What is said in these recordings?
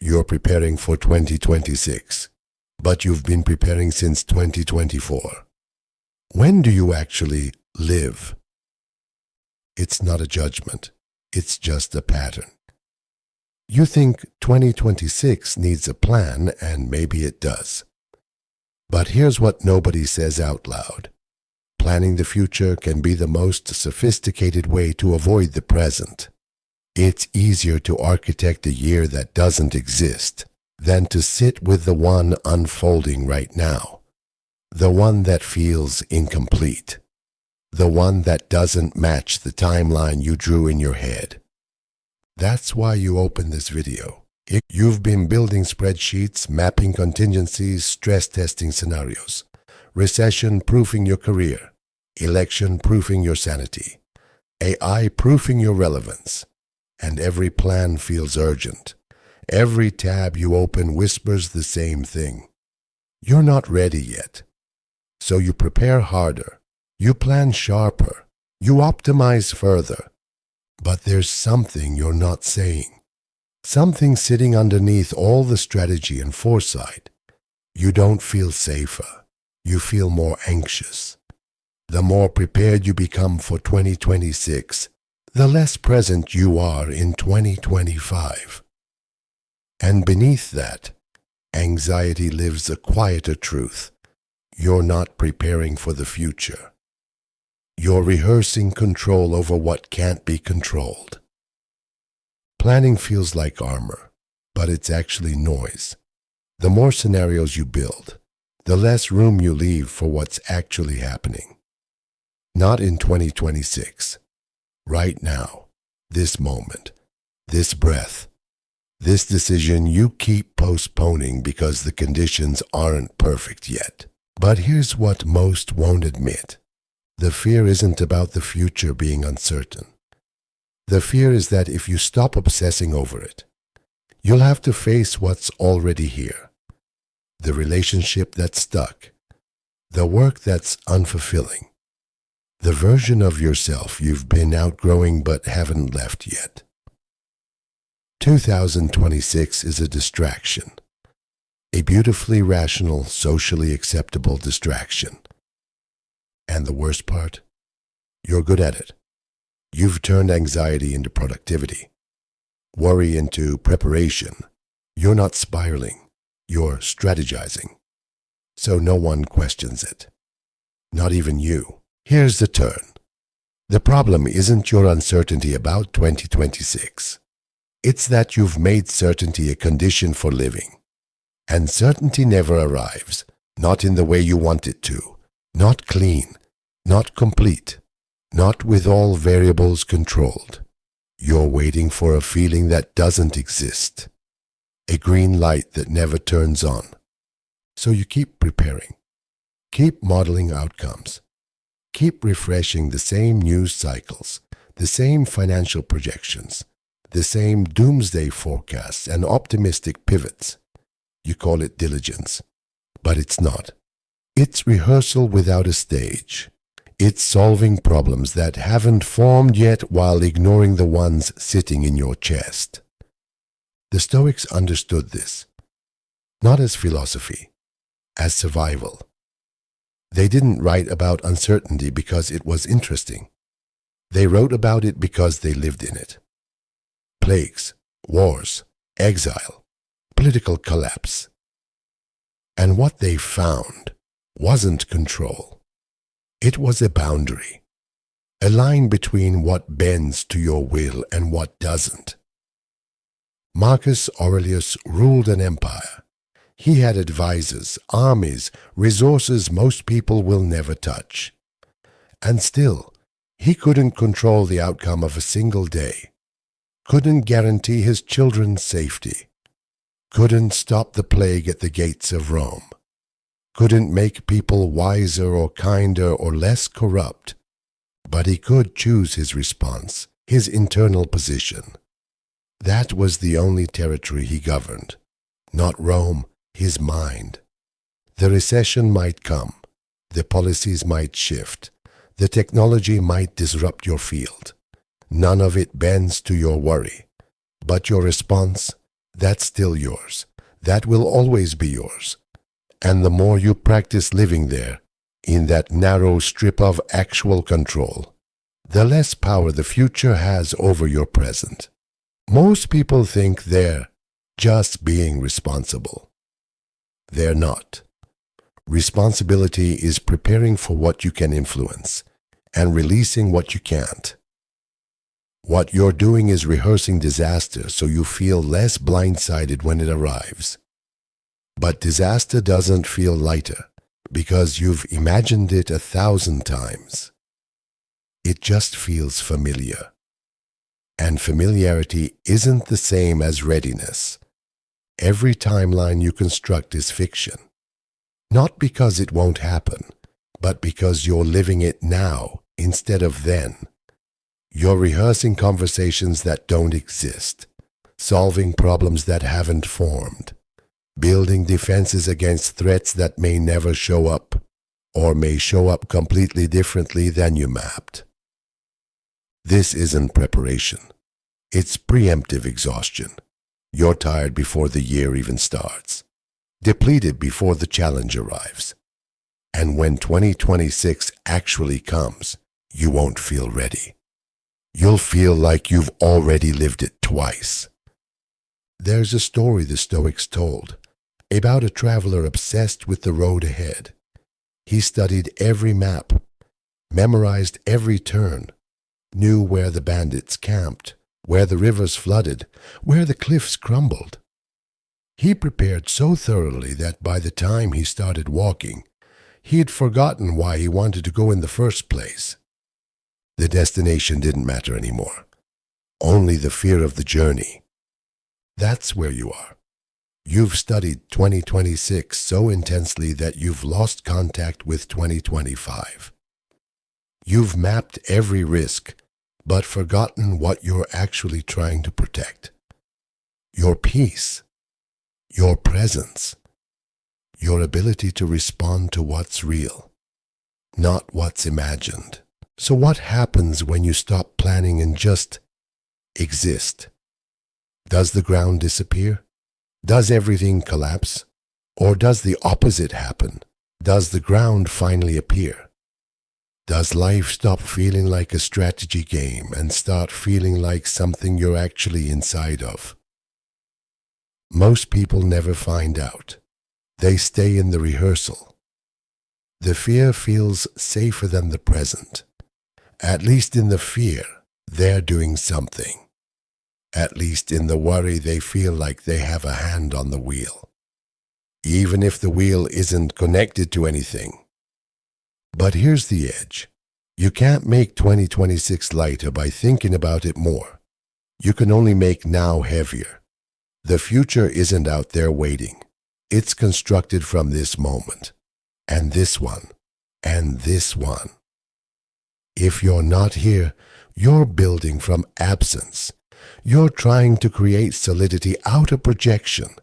you're preparing for 2026, but you've been preparing since 2024. When do you actually live? It's not a judgment. It's just a pattern. You think 2026 needs a plan, and maybe it does. But here's what nobody says out loud. Planning the future can be the most sophisticated way to avoid the present. It's easier to architect a year that doesn't exist than to sit with the one unfolding right now, the one that feels incomplete, the one that doesn't match the timeline you drew in your head. That's why you open this video. You've been building spreadsheets, mapping contingencies, stress testing scenarios, recession-proofing your career, election-proofing your sanity, AI-proofing your relevance, and every plan feels urgent. Every tab you open whispers the same thing. You're not ready yet. So you prepare harder, you plan sharper, you optimize further. But there's something you're not saying. Something sitting underneath all the strategy and foresight. You don't feel safer. You feel more anxious. The more prepared you become for 2026, the less present you are in 2025. And beneath that, anxiety lives a quieter truth. You're not preparing for the future. You're rehearsing control over what can't be controlled. Planning feels like armor, but it's actually noise. The more scenarios you build, the less room you leave for what's actually happening. Not in 2026. Right now, this moment, this breath, this decision you keep postponing because the conditions aren't perfect yet. But here's what most won't admit. The fear isn't about the future being uncertain. The fear is that if you stop obsessing over it, you'll have to face what's already here. The relationship that's stuck, the work that's unfulfilling, the version of yourself you've been outgrowing but haven't left yet. 2026 is a distraction, a beautifully rational, socially acceptable distraction. And the worst part? You're good at it. You've turned anxiety into productivity, worry into preparation. You're not spiraling, you're strategizing. So no one questions it. Not even you. Here's the turn. The problem isn't your uncertainty about 2026. It's that you've made certainty a condition for living. And certainty never arrives, not in the way you want it to, not clean, not complete, not with all variables controlled. You're waiting for a feeling that doesn't exist, a green light that never turns on. So you keep preparing, keep modeling outcomes, keep refreshing the same news cycles, the same financial projections, the same doomsday forecasts and optimistic pivots. You call it diligence, but it's not. It's rehearsal without a stage. It's solving problems that haven't formed yet while ignoring the ones sitting in your chest. The Stoics understood this, not as philosophy, as survival. They didn't write about uncertainty because it was interesting. They wrote about it because they lived in it. Plagues, wars, exile, political collapse. And what they found wasn't control. It was a boundary, a line between what bends to your will and what doesn't. Marcus Aurelius ruled an empire. He had advisors, armies, resources most people will never touch. And still, he couldn't control the outcome of a single day, couldn't guarantee his children's safety, couldn't stop the plague at the gates of Rome, couldn't make people wiser or kinder or less corrupt, but he could choose his response, his internal position. That was the only territory he governed, not Rome, his mind. The recession might come, the policies might shift, the technology might disrupt your field. None of it bends to your worry, but your response, That's still yours. That will always be yours. And the more you practice living there, in that narrow strip of actual control, the less power the future has over your present. Most people think they're just being responsible. They're not. Responsibility is preparing for what you can influence and releasing what you can't. What you're doing is rehearsing disaster so you feel less blindsided when it arrives. But disaster doesn't feel lighter because you've imagined it 1,000 times. It just feels familiar. And familiarity isn't the same as readiness. Every timeline you construct is fiction. Not because it won't happen, but because you're living it now instead of then. You're rehearsing conversations that don't exist, solving problems that haven't formed, building defenses against threats that may never show up, or may show up completely differently than you mapped. This isn't preparation. It's preemptive exhaustion. You're tired before the year even starts, depleted before the challenge arrives. And when 2026 actually comes, you won't feel ready. You'll feel like you've already lived it twice. There's a story the Stoics told about a traveler obsessed with the road ahead. He studied every map, memorized every turn, knew where the bandits camped, where the rivers flooded, where the cliffs crumbled. He prepared so thoroughly that by the time he started walking, he had forgotten why he wanted to go in the first place. The destination didn't matter anymore. Only the fear of the journey. That's where you are. You've studied 2026 so intensely that you've lost contact with 2025. You've mapped every risk, but forgotten what you're actually trying to protect. Your peace, your presence, your ability to respond to what's real, not what's imagined. So what happens when you stop planning and just exist? Does the ground disappear? Does everything collapse? Or does the opposite happen? Does the ground finally appear? Does life stop feeling like a strategy game and start feeling like something you're actually inside of? Most people never find out. They stay in the rehearsal. The fear feels safer than the present. At least in the fear, they're doing something. At least in the worry, they feel like they have a hand on the wheel, even if the wheel isn't connected to anything. But here's the edge. You can't make 2026 lighter by thinking about it more. You can only make now heavier. The future isn't out there waiting. It's constructed from this moment, and this one, and this one. If you're not here, you're building from absence. You're trying to create solidity out of projection,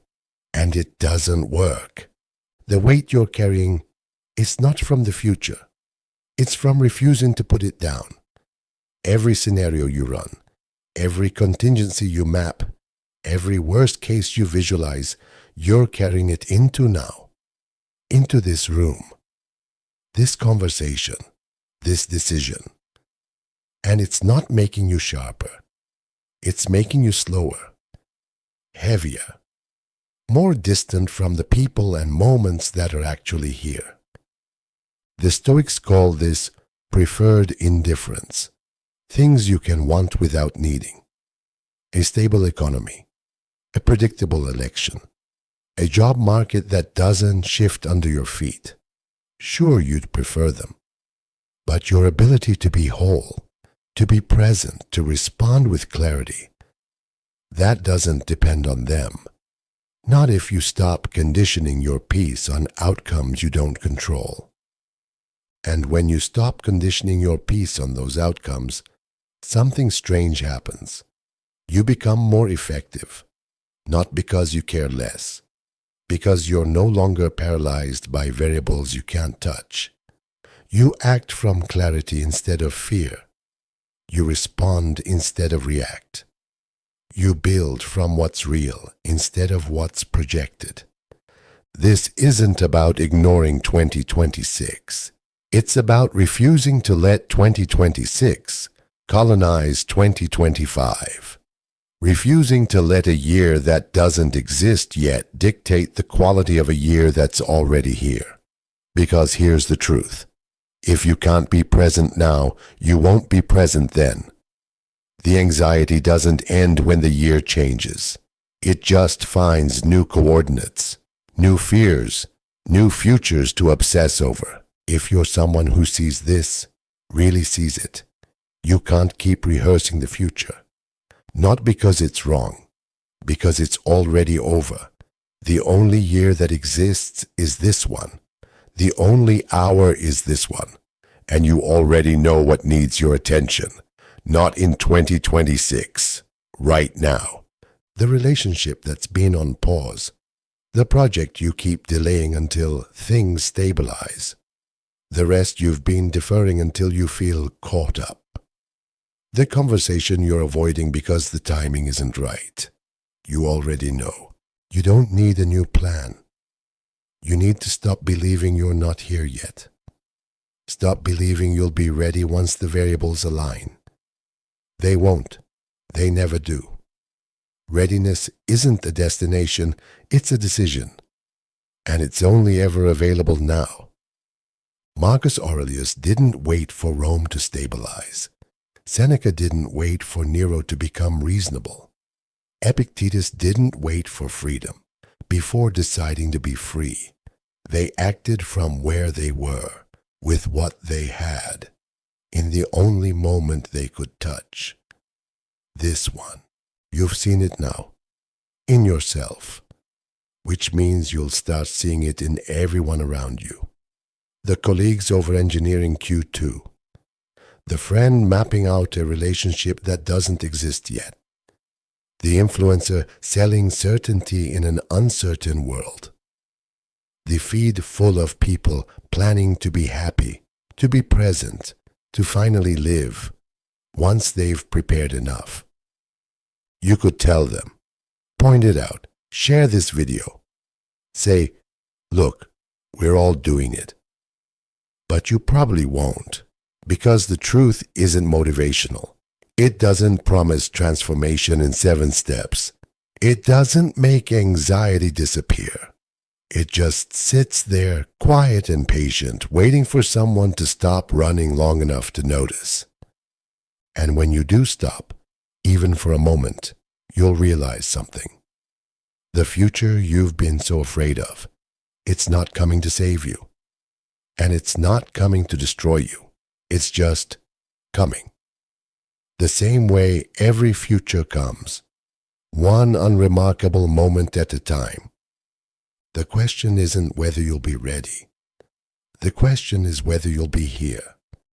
and it doesn't work. The weight you're carrying is not from the future. It's from refusing to put it down. Every scenario you run, every contingency you map, every worst case you visualize, you're carrying it into now, into this room, this conversation, this decision. And it's not making you sharper. It's making you slower, heavier, more distant from the people and moments that are actually here. The Stoics call this preferred indifference, things you can want without needing. A stable economy, a predictable election, a job market that doesn't shift under your feet. Sure, you'd prefer them, but your ability to be whole, to be present, to respond with clarity, that doesn't depend on them. Not if you stop conditioning your peace on outcomes you don't control. And when you stop conditioning your peace on those outcomes, something strange happens. You become more effective, not because you care less, because you're no longer paralyzed by variables you can't touch. You act from clarity instead of fear. You respond instead of react. You build from what's real instead of what's projected. This isn't about ignoring 2026. It's about refusing to let 2026 colonize 2025. Refusing to let a year that doesn't exist yet dictate the quality of a year that's already here. Because here's the truth. If you can't be present now, you won't be present then. The anxiety doesn't end when the year changes. It just finds new coordinates, new fears, new futures to obsess over. If you're someone who sees this, really sees it, you can't keep rehearsing the future. Not because it's wrong, because it's already over. The only year that exists is this one. The only hour is this one. And you already know what needs your attention. Not in 2026, right now. The relationship that's been on pause. The project you keep delaying until things stabilize. The rest you've been deferring until you feel caught up. The conversation you're avoiding because the timing isn't right. You already know. You don't need a new plan. You need to stop believing you're not here yet. Stop believing you'll be ready once the variables align. They won't. They never do. Readiness isn't a destination, it's a decision. And it's only ever available now. Marcus Aurelius didn't wait for Rome to stabilize. Seneca didn't wait for Nero to become reasonable. Epictetus didn't wait for freedom before deciding to be free. They acted from where they were, with what they had, in the only moment they could touch. This one. You've seen it now, in yourself, which means you'll start seeing it in everyone around you. The colleagues over engineering Q2. The friend mapping out a relationship that doesn't exist yet. The influencer selling certainty in an uncertain world. The feed full of people planning to be happy, to be present, to finally live, once they've prepared enough. You could tell them, point it out, share this video. Say, look, we're all doing it. But you probably won't, because the truth isn't motivational. It doesn't promise transformation in 7 steps. It doesn't make anxiety disappear. It just sits there, quiet and patient, waiting for someone to stop running long enough to notice. And when you do stop, even for a moment, you'll realize something. The future you've been so afraid of, it's not coming to save you. And it's not coming to destroy you. It's just coming. The same way every future comes, one unremarkable moment at a time. The question isn't whether you'll be ready. The question is whether you'll be here.